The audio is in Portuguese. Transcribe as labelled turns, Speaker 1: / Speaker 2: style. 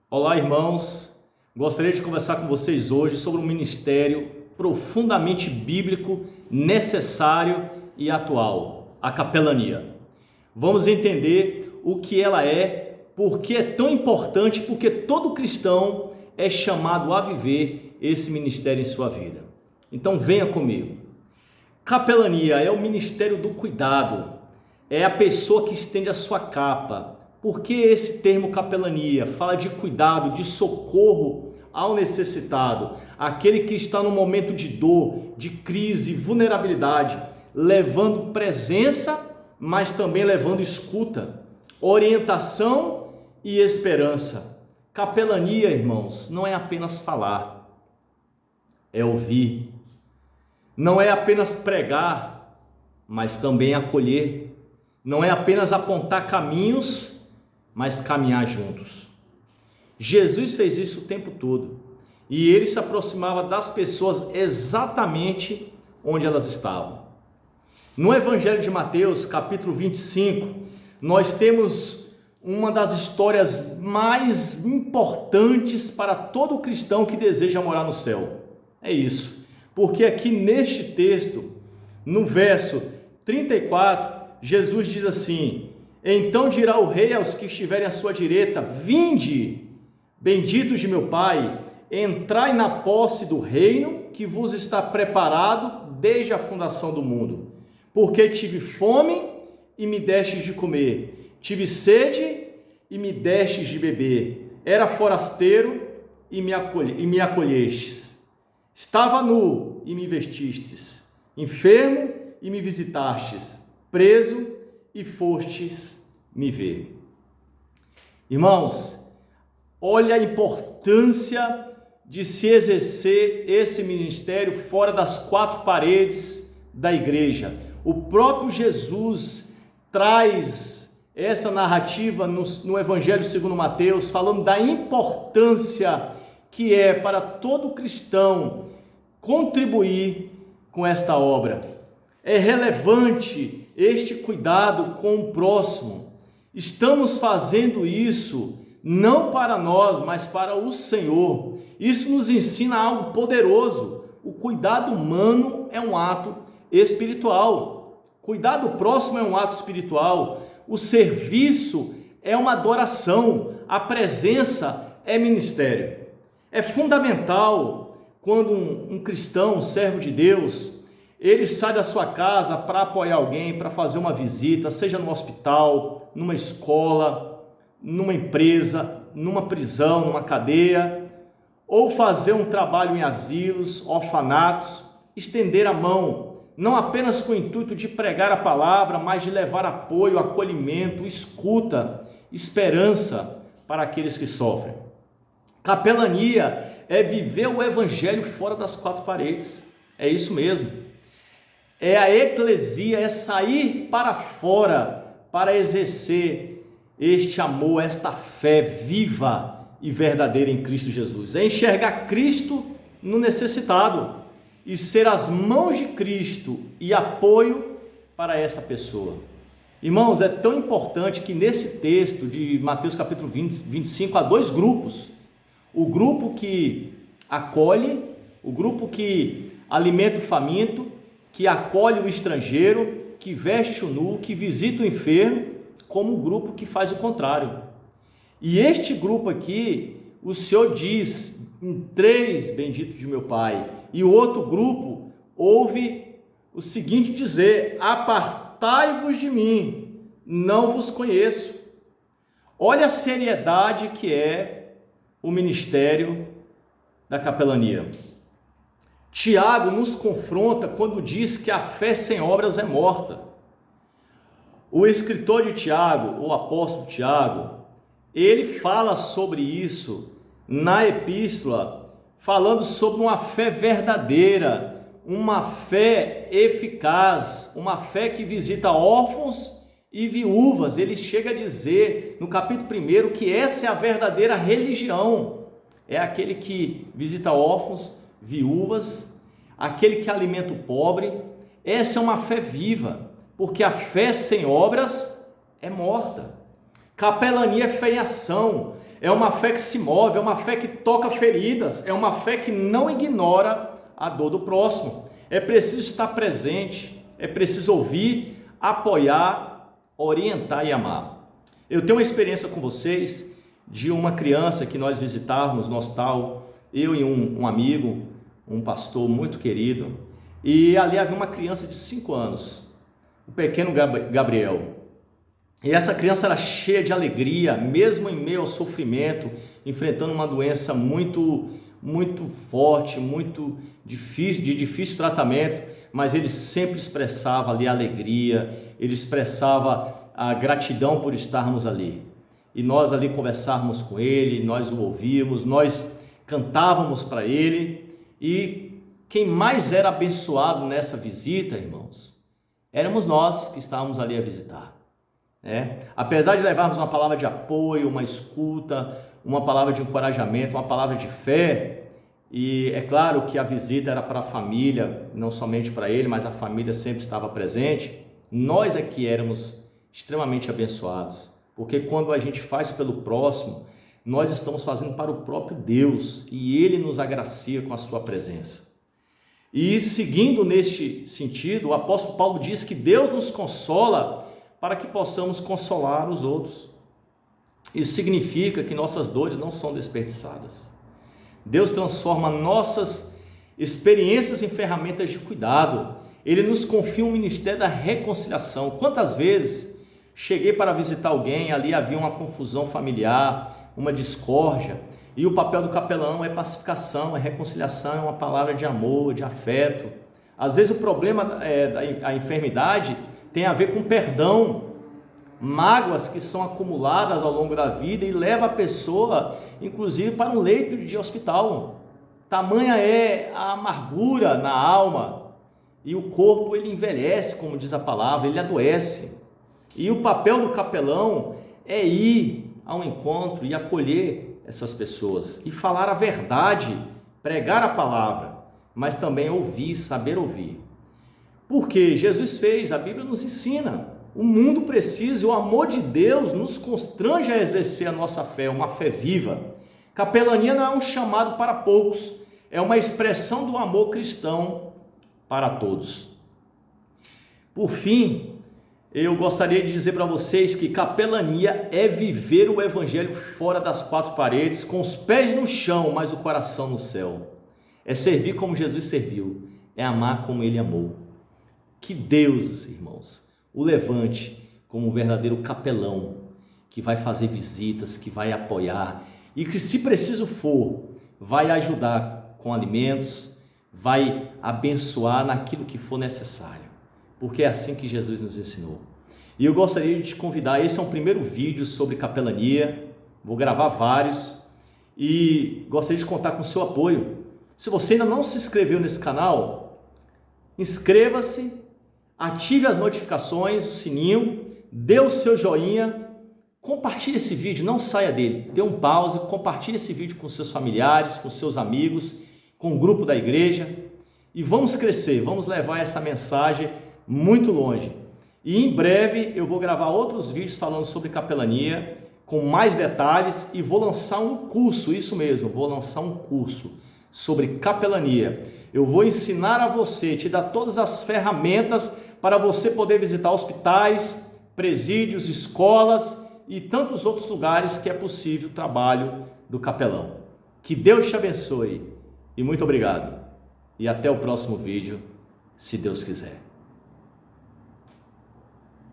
Speaker 1: Olá, irmãos. Gostaria de conversar com vocês hoje sobre um ministério profundamente bíblico, necessário e atual, a capelania. Vamos entender o que ela é, por que é tão importante, porque todo cristão é chamado a viver esse ministério em sua vida. Então venha comigo. Capelania é o ministério do cuidado, é a pessoa que estende a sua capa. Por que esse termo capelania? Fala de cuidado, de socorro ao necessitado, aquele que está no momento de dor, de crise, vulnerabilidade, levando presença, mas também levando escuta, orientação e esperança. Capelania, irmãos, não é apenas falar, é ouvir. Não é apenas pregar, mas também acolher. Não é apenas apontar caminhos, mas caminhar juntos. Jesus fez isso o tempo todo e ele se aproximava das pessoas exatamente onde elas estavam. No Evangelho de Mateus, capítulo 25, nós temos uma das histórias mais importantes para todo cristão que deseja morar no céu. É isso, porque aqui neste texto, no verso 34, Jesus diz assim: então dirá o rei aos que estiverem à sua direita: vinde, benditos de meu Pai, entrai na posse do reino que vos está preparado desde a fundação do mundo. Porque tive fome e me destes de comer, tive sede e me destes de beber, era forasteiro e me acolhestes, estava nu e me vestistes, enfermo e me visitastes, preso e fostes me ver. Irmãos, olha a importância de se exercer esse ministério fora das quatro paredes da igreja. O próprio Jesus traz essa narrativa no Evangelho segundo Mateus, falando da importância que é para todo cristão contribuir com esta obra. É relevante este cuidado com o próximo. Estamos fazendo isso não para nós, mas para o Senhor. Isso nos ensina algo poderoso. O cuidado humano é um ato espiritual. Cuidar do próximo é um ato espiritual. O serviço é uma adoração. A presença é ministério. É fundamental quando um cristão, um servo de Deus, ele sai da sua casa para apoiar alguém, para fazer uma visita, seja no hospital, numa escola, numa empresa, numa prisão, numa cadeia, ou fazer um trabalho em asilos, orfanatos, estender a mão, não apenas com o intuito de pregar a palavra, mas de levar apoio, acolhimento, escuta, esperança para aqueles que sofrem. Capelania é viver o evangelho fora das quatro paredes, é isso mesmo. É a eclesia, é sair para fora para exercer este amor, esta fé viva e verdadeira em Cristo Jesus. É enxergar Cristo no necessitado e ser as mãos de Cristo e apoio para essa pessoa. Irmãos, é tão importante que nesse texto de Mateus capítulo 25 há dois grupos. O grupo que acolhe, o grupo que alimenta o faminto, que acolhe o estrangeiro, que veste o nu, que visita o enfermo, como o grupo que faz o contrário. E este grupo aqui, o Senhor diz, entreis, bendito de meu Pai. E o outro grupo ouve o seguinte dizer: apartai-vos de mim, não vos conheço. Olha a seriedade que é o ministério da capelania. Tiago nos confronta quando diz que a fé sem obras é morta. O escritor de Tiago, o apóstolo Tiago, ele fala sobre isso na epístola, falando sobre uma fé verdadeira, uma fé eficaz, uma fé que visita órfãos e viúvas. Ele chega a dizer no capítulo 1 que essa é a verdadeira religião, é aquele que visita órfãos, viúvas, aquele que alimenta o pobre. Essa é uma fé viva, porque a fé sem obras é morta. Capelania é fé em ação, é uma fé que se move, é uma fé que toca feridas, é uma fé que não ignora a dor do próximo. É preciso estar presente, é preciso ouvir, apoiar, orientar e amar. Eu tenho uma experiência com vocês de uma criança que nós visitávamos no hospital, eu e um amigo, um pastor muito querido, e ali havia uma criança de 5 anos, o pequeno Gabriel. E essa criança era cheia de alegria, mesmo em meio ao sofrimento, enfrentando uma doença muito forte, muito difícil, de difícil tratamento, mas ele sempre expressava ali a alegria, ele expressava a gratidão por estarmos ali. E nós ali conversávamos com ele, nós o ouvíamos, nós cantávamos para ele, e quem mais era abençoado nessa visita, irmãos, éramos nós que estávamos ali a visitar. Apesar de levarmos uma palavra de apoio, uma escuta, uma palavra de encorajamento, uma palavra de fé, e é claro que a visita era para a família, não somente para ele, mas a família sempre estava presente, nós é que éramos extremamente abençoados, porque quando a gente faz pelo próximo, nós estamos fazendo para o próprio Deus, e Ele nos agracia com a sua presença. E seguindo neste sentido, o apóstolo Paulo diz que Deus nos consola para que possamos consolar os outros. Isso significa que nossas dores não são desperdiçadas. Deus transforma nossas experiências em ferramentas de cuidado. Ele nos confia um ministério da reconciliação. Quantas vezes cheguei para visitar alguém, ali havia uma confusão familiar, uma discórdia, e o papel do capelão é pacificação, é reconciliação, é uma palavra de amor, de afeto. Às vezes o problema da enfermidade tem a ver com perdão, mágoas que são acumuladas ao longo da vida e leva a pessoa, inclusive, para um leito de hospital. Tamanha é a amargura na alma, e o corpo ele envelhece, como diz a palavra, ele adoece. E o papel do capelão é ir ao encontro e acolher essas pessoas e falar a verdade, pregar a palavra, mas também ouvir, saber ouvir. Porque Jesus fez, a Bíblia nos ensina, o mundo precisa, e o amor de Deus nos constrange a exercer a nossa fé, uma fé viva. Capelania não é um chamado para poucos, é uma expressão do amor cristão para todos. Por fim, eu gostaria de dizer para vocês que capelania é viver o evangelho fora das 4 paredes, com os pés no chão, mas o coração no céu. É servir como Jesus serviu, é amar como Ele amou. Que Deus, irmãos, o levante como um verdadeiro capelão, que vai fazer visitas, que vai apoiar e que, se preciso for, vai ajudar com alimentos, vai abençoar naquilo que for necessário, porque é assim que Jesus nos ensinou. E eu gostaria de te convidar, esse é um primeiro vídeo sobre capelania, vou gravar vários e gostaria de contar com o seu apoio. Se você ainda não se inscreveu nesse canal, inscreva-se, ative as notificações, o sininho, dê o seu joinha, compartilhe esse vídeo, não saia dele, dê um pause, compartilhe esse vídeo com seus familiares, com seus amigos, com o grupo da igreja, e vamos crescer, vamos levar essa mensagem muito longe. E em breve eu vou gravar outros vídeos falando sobre capelania, com mais detalhes, e vou lançar um curso, isso mesmo, vou lançar um curso sobre capelania. Eu vou ensinar a você, te dar todas as ferramentas para você poder visitar hospitais, presídios, escolas e tantos outros lugares que é possível o trabalho do capelão. Que Deus te abençoe e muito obrigado. E até o próximo vídeo, se Deus quiser.